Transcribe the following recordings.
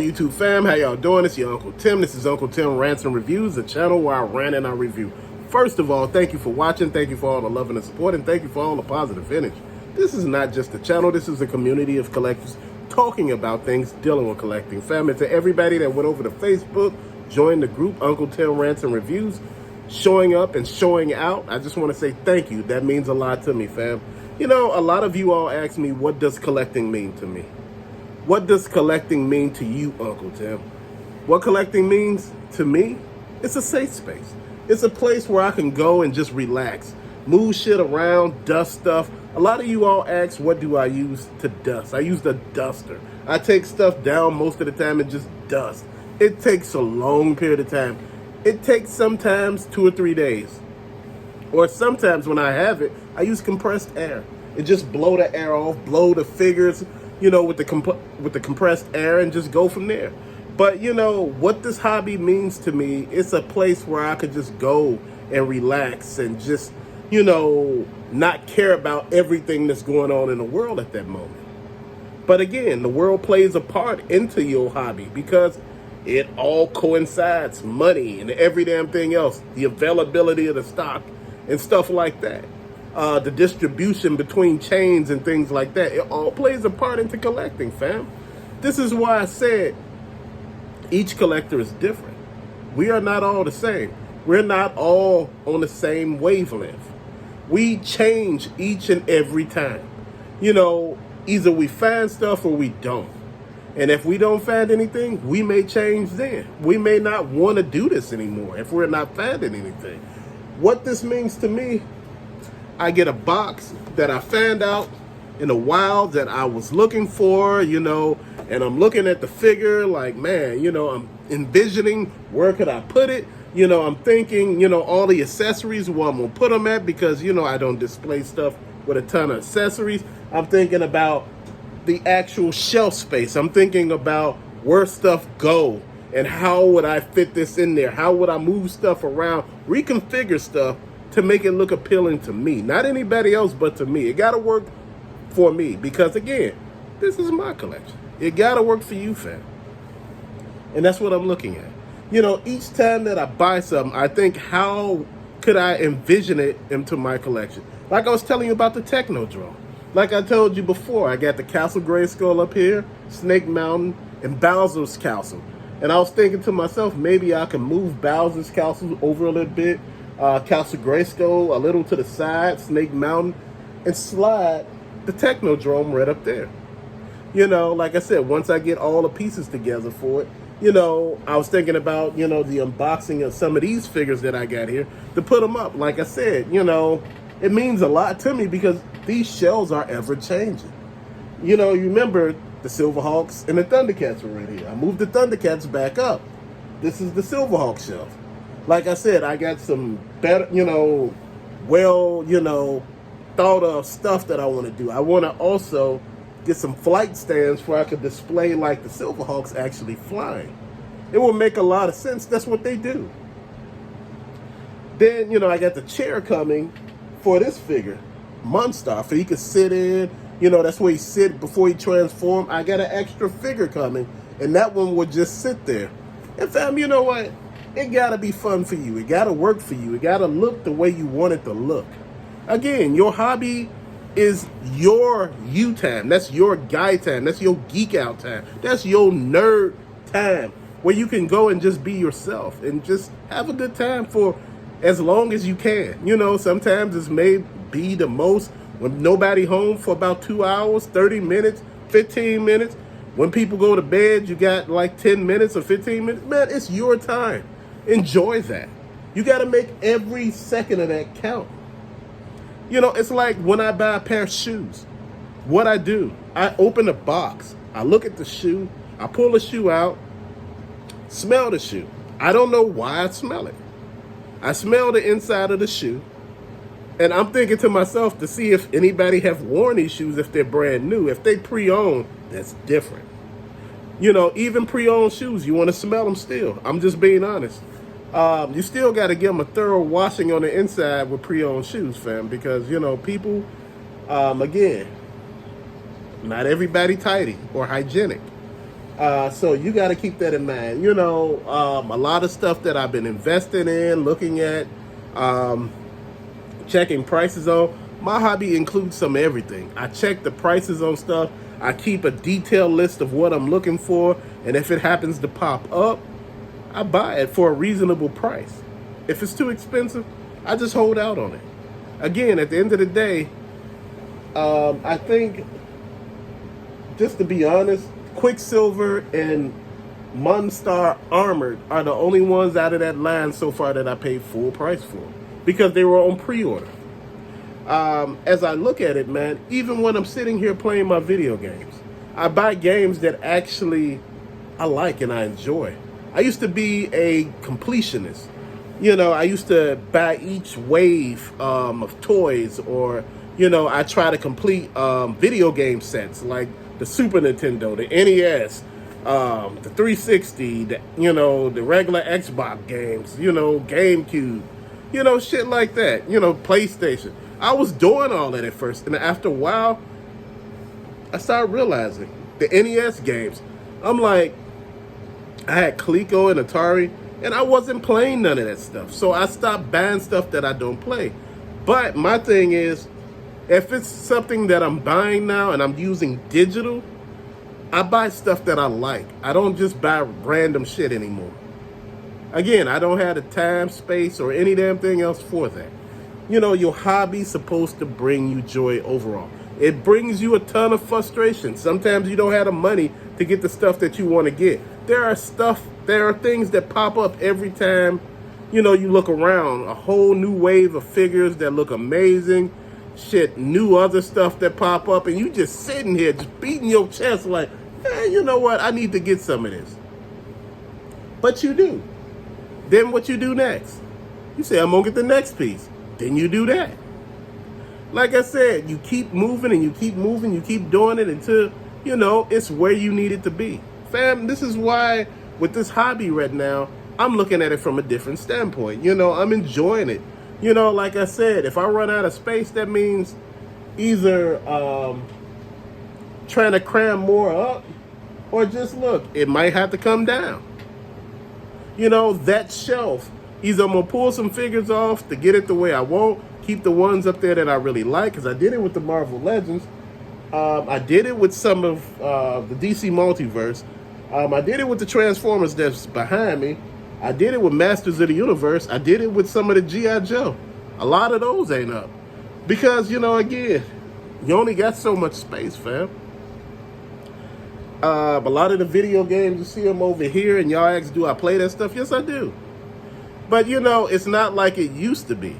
YouTube fam, how y'all doing? It's your Uncle Tim. This is Uncle Tim Rants and Reviews, the channel where I rant and I review. First of all, thank you for watching. Thank you for all the love and the support, and thank you for all the positive energy. This is not just a channel. This is a community of collectors talking about things dealing with collecting. Fam, and to everybody that went over to Facebook, joined the group Uncle Tim Rants and Reviews, showing up and showing out, I just want to say thank you. That means a lot to me, fam. You know, a lot of you all ask me, what does collecting mean to me? What does collecting mean to you, Uncle Tim? What collecting means to me? It's a safe space. It's a place where I can go and just relax, move shit around, dust stuff. A lot of you all ask, what do I use to dust? I use the duster. I take stuff down most of the time and just dust. It takes a long period of time. It takes sometimes 2 or 3 days. Or sometimes when I have it, I use compressed air. It just blow the air off, blow the figures, you know, with the compressed air, and just go from there. But you know what this hobby means to me, it's a place where I could just go and relax and just, you know, not care about everything that's going on in the world at that moment. But again, the world plays a part into your hobby because it all coincides. Money and every damn thing else, the availability of the stock and stuff like that. The distribution between chains and things like that. It all plays a part into collecting, fam. This is why I said each collector is different. We are not all the same. We're not all on the same wavelength. We change each and every time. You know, either we find stuff or we don't. And if we don't find anything, we may change then. We may not want to do this anymore if we're not finding anything. What this means to me, I get a box that I found out in the wild that I was looking for, you know, and I'm looking at the figure like, man, you know, I'm envisioning where could I put it? You know, I'm thinking, you know, all the accessories, where I'm going to put them at, because, you know, I don't display stuff with a ton of accessories. I'm thinking about the actual shelf space. I'm thinking about where stuff go and how would I fit this in there? How would I move stuff around, reconfigure stuff to make it look appealing to me? Not anybody else, but to me. It got to work for me because, again, this is my collection. It got to work for you, fam. And that's what I'm looking at. You know, each time that I buy something, I think, how could I envision it into my collection? Like I was telling you about the Technodrome. Like I told you before, I got the Castle Grayskull up here, Snake Mountain, and Bowser's Castle. And I was thinking to myself, maybe I can move Bowser's Castle over a little bit, Castle Grayskull a little to the side, Snake Mountain, and slide the Technodrome right up there. You know, like I said, once I get all the pieces together for it, you know, I was thinking about, you know, the unboxing of some of these figures that I got here to put them up. Like I said, you know, it means a lot to me because these shells are ever changing. You know, you remember the Silverhawks and the Thundercats were right here. I moved the Thundercats back up. This is the Silverhawk shelf. Like I said, I got some better, you know, well, you know, thought of stuff that I want to do. I want to also get some flight stands where I could display like the Silverhawks actually flying. It will make a lot of sense. That's what they do. Then, you know, I got the chair coming for this figure, Monster, for he could sit in. You know, that's where he sit before he transform. I got an extra figure coming, and that one would just sit there. And fam, you know what? It gotta be fun for you. It gotta work for you. It gotta look the way you want it to look. Again, your hobby is your you time. That's your guy time. That's your geek out time. That's your nerd time where you can go and just be yourself and just have a good time for as long as you can. You know, sometimes it may be the most when nobody home for about 2 hours, 30 minutes, 15 minutes. When people go to bed, you got like 10 minutes or 15 minutes. Man, it's your time. Enjoy that. You got to make every second of that count. You know, it's like when I buy a pair of shoes. What I do, I open a box. I look at the shoe. I pull the shoe out, smell the shoe. I don't know why I smell it. I smell the inside of the shoe. And I'm thinking to myself to see if anybody have worn these shoes if they're brand new. If they pre-owned, that's different. You know, even pre-owned shoes, you want to smell them still. I'm just being honest. You still got to give them a thorough washing on the inside with pre-owned shoes, fam, because, you know, people, again, not everybody tidy or hygienic. So you got to keep that in mind. You know, a lot of stuff that I've been investing in, looking at, um, checking prices on. My hobby includes some everything. I check the prices on stuff. I keep a detailed list of what I'm looking for, and if it happens to pop up, I buy it for a reasonable price. If it's too expensive, I just hold out on it. Again, at the end of the day, I think, just to be honest, Quicksilver and Monstar Armored are the only ones out of that line so far that I paid full price for, because they were on pre-order. As I look at it, man, even when I'm sitting here playing my video games, I buy games that actually I like and I enjoy. I used to be a completionist. You know, I used to buy each wave of toys, or, you know, I try to complete video game sets like the Super Nintendo, the NES, the 360, the regular Xbox games, GameCube, shit like that, PlayStation. I was doing all that at first, and after a while, I started realizing the NES games. I'm like, I had Coleco and Atari, and I wasn't playing none of that stuff. So I stopped buying stuff that I don't play. But my thing is, if it's something that I'm buying now and I'm using digital, I buy stuff that I like. I don't just buy random shit anymore. Again, I don't have the time, space, or any damn thing else for that. Your hobby's supposed to bring you joy overall. It brings you a ton of frustration. Sometimes you don't have the money to get the stuff that you want to get. There are things that pop up every time, you look around. A whole new wave of figures that look amazing. Shit, new other stuff that pop up, and you just sitting here just beating your chest like, you know what? I need to get some of this. But you do. Then what you do next? You say, I'm going to get the next piece. Then you do that. Like I said, you keep moving and you keep moving, you keep doing it until, it's where you need it to be. Fam, this is why with this hobby right now, I'm looking at it from a different standpoint. I'm enjoying it. Like I said, if I run out of space, that means either trying to cram more up, or just look, it might have to come down. That shelf, either I'm going to pull some figures off to get it the way I want, keep the ones up there that I really like, because I did it with the Marvel Legends. I did it with some of the DC Multiverse. I did it with the Transformers that's behind me. I did it with Masters of the Universe. I did it with some of the G.I. Joe. A lot of those ain't up. Because, again, you only got so much space, fam. A lot of the video games, you see them over here, and y'all ask, do I play that stuff? Yes, I do. But, it's not like it used to be.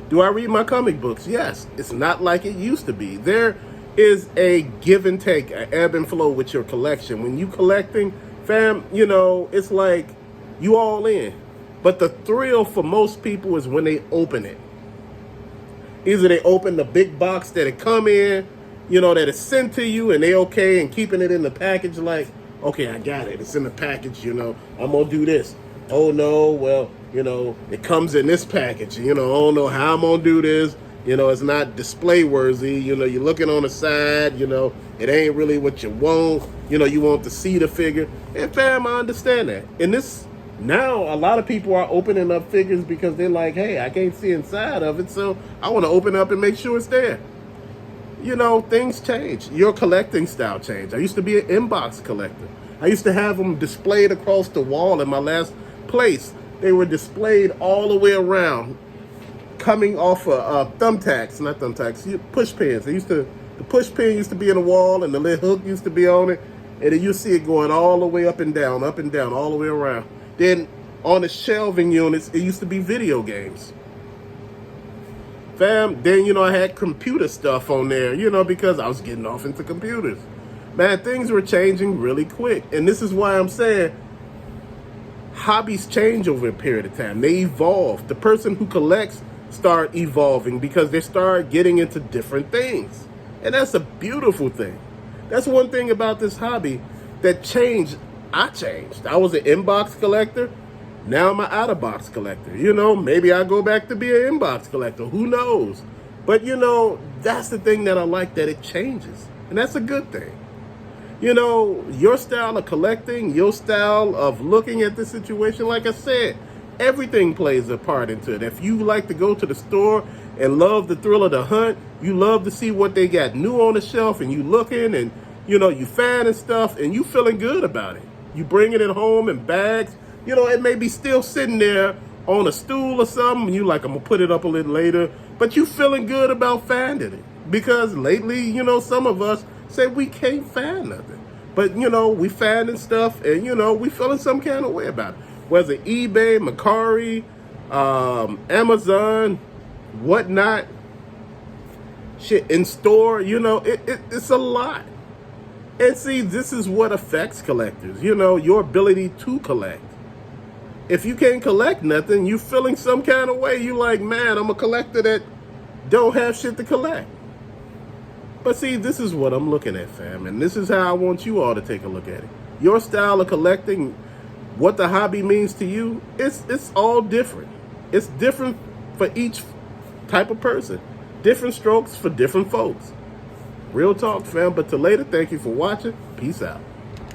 Do I read my comic books? Yes. It's not like it used to be. There is a give and take, an ebb and flow with your collection. When you collecting, fam, it's like you all in. But the thrill for most people is when they open it. Either they open the big box that it come in, that is sent to you, and they okay and keeping it in the package like, okay, I got it. It's in the package, I'm going to do this. Oh, no, well, it comes in this package. I don't know how I'm going to do this. It's not display worthy. You're looking on the side, it ain't really what you want. You want to see the figure. And fam, I understand that. And this, now a lot of people are opening up figures because they're like, hey, I can't see inside of it, so I want to open up and make sure it's there. Things change. Your collecting style changed. I used to be an inbox collector. I used to have them displayed across the wall in my last place. They were displayed all the way around, coming off of thumbtacks, not thumbtacks, push pins. The push pin used to be in the wall, and the little hook used to be on it, and then you see it going all the way up and down, all the way around. Then on the shelving units, it used to be video games. Fam, then, I had computer stuff on there, because I was getting off into computers. Man, things were changing really quick. And this is why I'm saying hobbies change over a period of time. They evolve. The person who collects start evolving because they start getting into different things. And that's a beautiful thing. That's one thing about this hobby that changed. I changed. I was an inbox collector. Now I'm an out-of-box collector. Maybe I go back to be an inbox collector. Who knows? But, that's the thing that I like, that it changes. And that's a good thing. You know, your style of collecting, your style of looking at the situation, like I said, everything plays a part into it. If you like to go to the store and love the thrill of the hunt, you love to see what they got new on the shelf, and you looking and, you know, you finding stuff and you feeling good about it. You bringing it home in bags. You know, it may be still sitting there on a stool or something, and you like, I'm going to put it up a little later, but you feeling good about finding it. Because lately, you know, some of us say we can't find nothing. But, you know, we finding stuff and, you know, we feeling some kind of way about it. Whether eBay, Mercari, Amazon, whatnot, shit, in store, you know, it's a lot. And see, this is what affects collectors, you know, your ability to collect. If you can't collect nothing, you feeling some kind of way. You like, man, I'm a collector that don't have shit to collect. But see, this is what I'm looking at, fam, and this is how I want you all to take a look at it. Your style of collecting, what the hobby means to you, it's all different. It's different for each type of person. Different strokes for different folks. Real talk, fam, but till later, thank you for watching. Peace out.